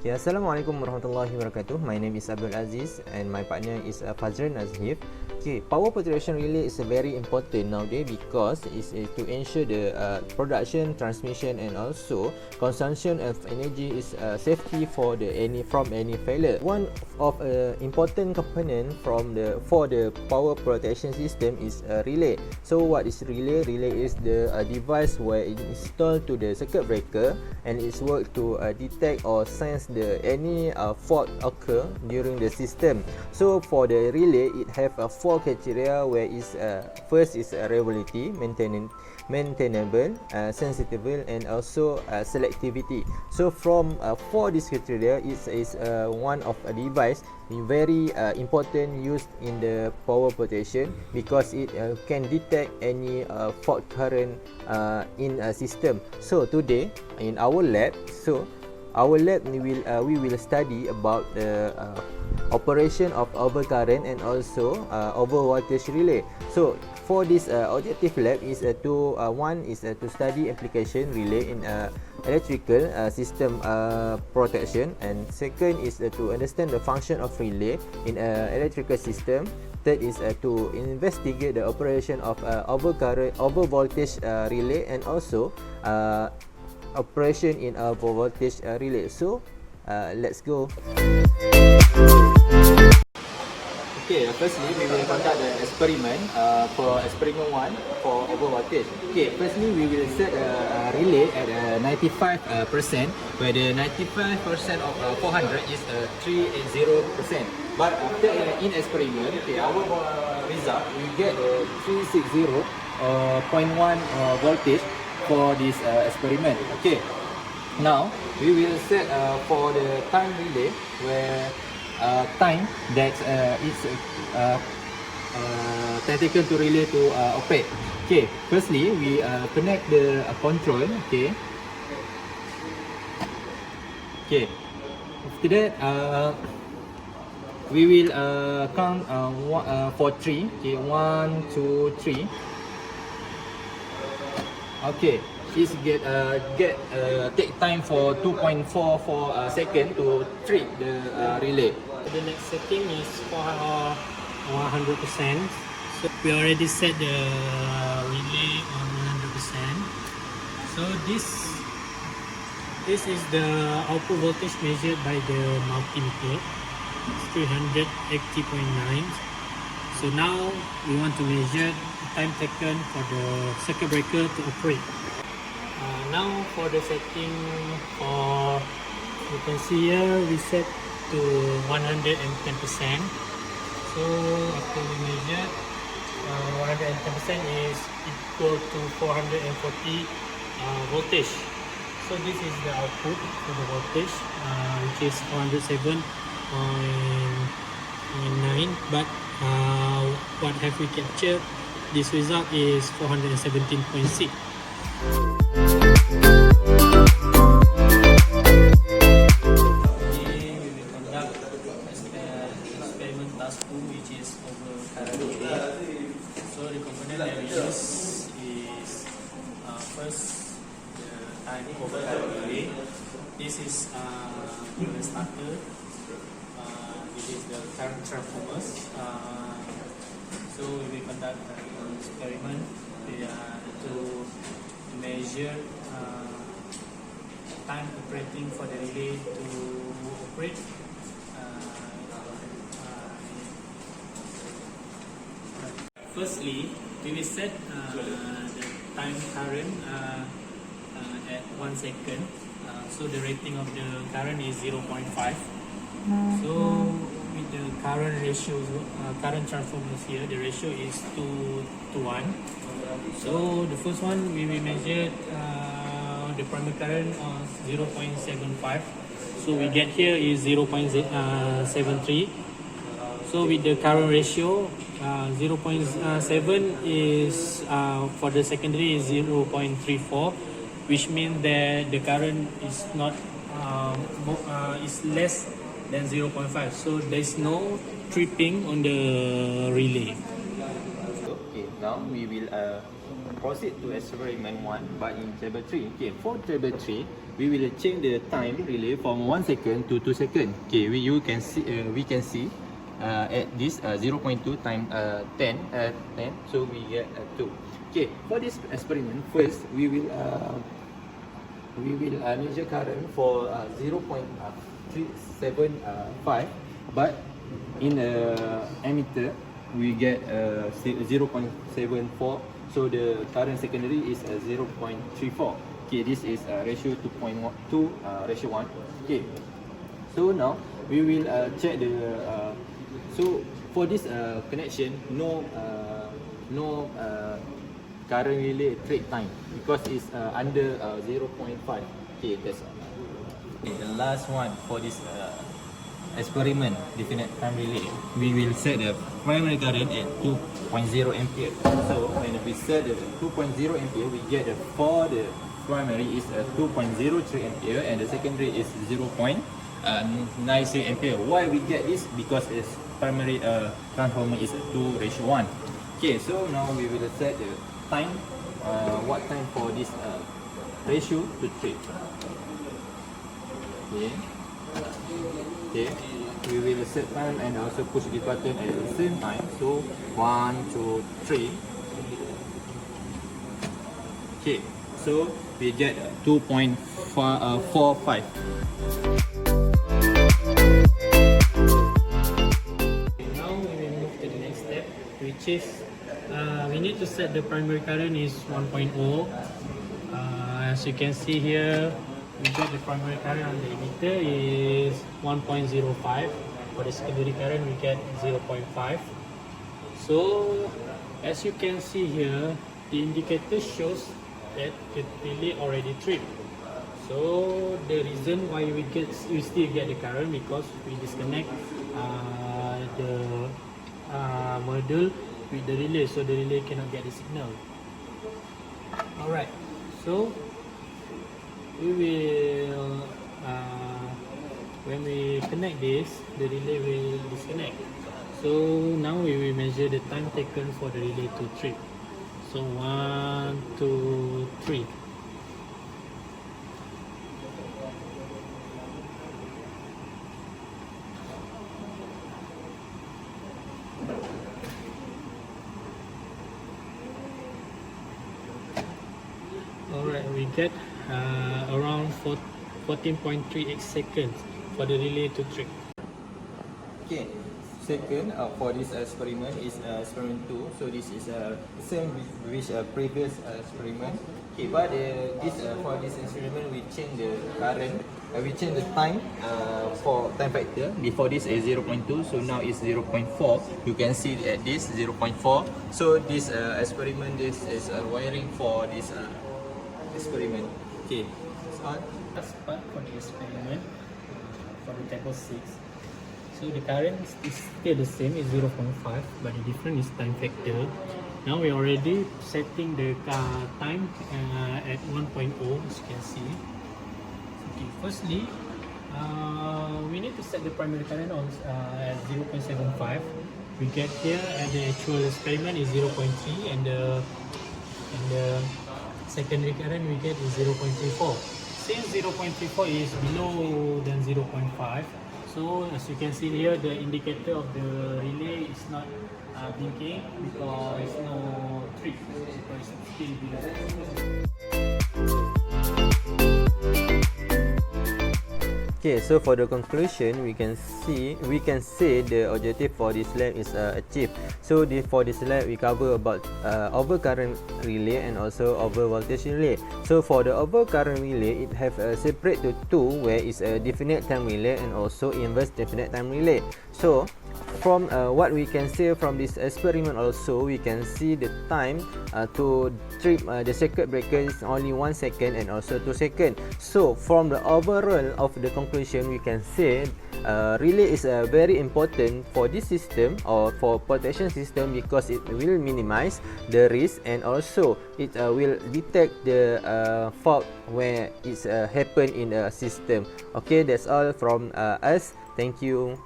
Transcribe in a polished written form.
Okay, Assalamualaikum warahmatullahi wabarakatuh. My name is Abdul Aziz and my partner is Fazrin Azhif. Okay, power protection relay is very important nowadays because it's to ensure the production, transmission and also consumption of energy is safety for from any failure. One of important component for the power protection system is a relay. So what is relay? Relay is the device where it installed to the circuit breaker and it's work to detect or sense any fault occur during the system. So for the relay, it have four criteria where is first is reliability, maintainable, sensitive and also selectivity. So from for this criteria, it is one of a device very important used in the power protection because it can detect any fault current in a system. So today in our lab, we will study about the operation of overcurrent and also overvoltage relay. So for this objective lab is one is to study application relay in electrical system protection, and second is to understand the function of relay in electrical system. Third is to investigate the operation of overvoltage relay and also operation in a voltage relay. So let's go. Okay, firstly we will conduct the experiment for experiment 1 for overvoltage. Okay, firstly we will set a relay at 95%, where the 95% of 400 is 380%. But after in experiment, okay, our result we get 360.1 voltage for this experiment. Okay, now we will set for the time relay where time that is taken to relay to operate. Okay, firstly we connect the control. Okay, after that we will count for 3. Okay, 1, 2, 3. Okay, please take time for 2.44 second to trip the relay. The next setting is for 100%. So we already set the relay on 100%. So this is the output voltage measured by the multimeter. It's 380.9. So now we want to measure the time taken for the circuit breaker to operate. Now for the setting, you can see here we set to 110%. So after we measure, 110% is equal to 440 voltage. So this is the output for the voltage, which is 407.9. But what have we captured? This result is 417.6. Which is overcurrent relay. So the component that we use is first the time overcurrent relay. This is the starter. This is the current transformers. So we conduct an experiment to measure time operating for the relay to operate. Firstly, we will set the time current at 1 second. So the rating of the current is 0.5. So with the current ratio, current transformers here, the ratio is 2 to 1. So the first one we will measure the primary current of 0.75. So we get here is 0.73. So with the current ratio, 0.7 is for the secondary is 0.34, which means that the current is not is less than 0.5. So there is no tripping on the relay. Okay, now we will proceed to experiment 1, but in table 3. Okay, for table 3, we will change the time relay from 1 second to 2 seconds. Okay, we can see at this 0.2 times 10, so we get 2. Okay, for this experiment, first we will measure current for 0.375, but in emitter we get 0.74, so the current secondary is 0.34. Okay, this is ratio 2.2 ratio 1. Okay, so now we will check the so for this connection, no current relay trade time because it's under 0.5. Okay, that's all. Okay, the last one for this experiment definite time relay, we will set the primary current at 2.0 ampere. So when we set the 2.0 ampere, we get for the primary is 2.03 ampere and the secondary is 0.93 ampere. Why we get this? Because its primary transformer is 2:1. Okay, so now we will set the time, what time for this ratio to trade. Okay, we will set time and also push the button at the same time. So 1, 2, 3. Okay, so we get 2.45. Now we will move to the next step, which is we need to set the primary current is 1.0. As you can see here, we get the primary current on the emitter is 1.05. For the secondary current, we get 0.5. So as you can see here, the indicator shows that the relay already tripped. So the reason why we still get the current because we disconnect the module with the relay, so the relay cannot get the signal. Alright, so we will when we connect this, the relay will disconnect. So now we will measure the time taken for the relay to trip. So 1, 2, 3. Alright, we get around 14.38 seconds for the relay to trip. Okay, second for this experiment is experiment 2. So this is same with previous experiment. Okay, but for this experiment we change the current, we change the time for time factor. Before this is 0.2, so now it's 0.4. You can see at this 0.4. So this experiment, this is wiring for this experiment. Okay, so Last part for the experiment for the table 6. So the current is still the same, is 0.5, but the difference is time factor. Now we already setting the time at 1.0, as you can see. Okay, firstly, we need to set the primary current on at 0.75. We get here at the actual experiment is 0.3, and the secondary current we get is 0.34. Since 0.34 is below than 0.5, so as you can see here, the indicator of the relay is not blinking because no trip, because it's still below. okay, so for the conclusion, we can say the objective for this lab is achieved. So for this lab, we cover about overcurrent relay and also overvoltage relay. So for the overcurrent relay, it have separate to two, where it's a definite time relay and also inverse definite time relay. So from what we can say from this experiment also, we can see the time to trip the circuit breaker is only 1 second and also 2 seconds. So from the overall of the conclusion, we can say relay is very important for this system or for protection system because it will minimize the risk and also it will detect the fault where it's happen in the system. Okay, that's all from us. Thank you.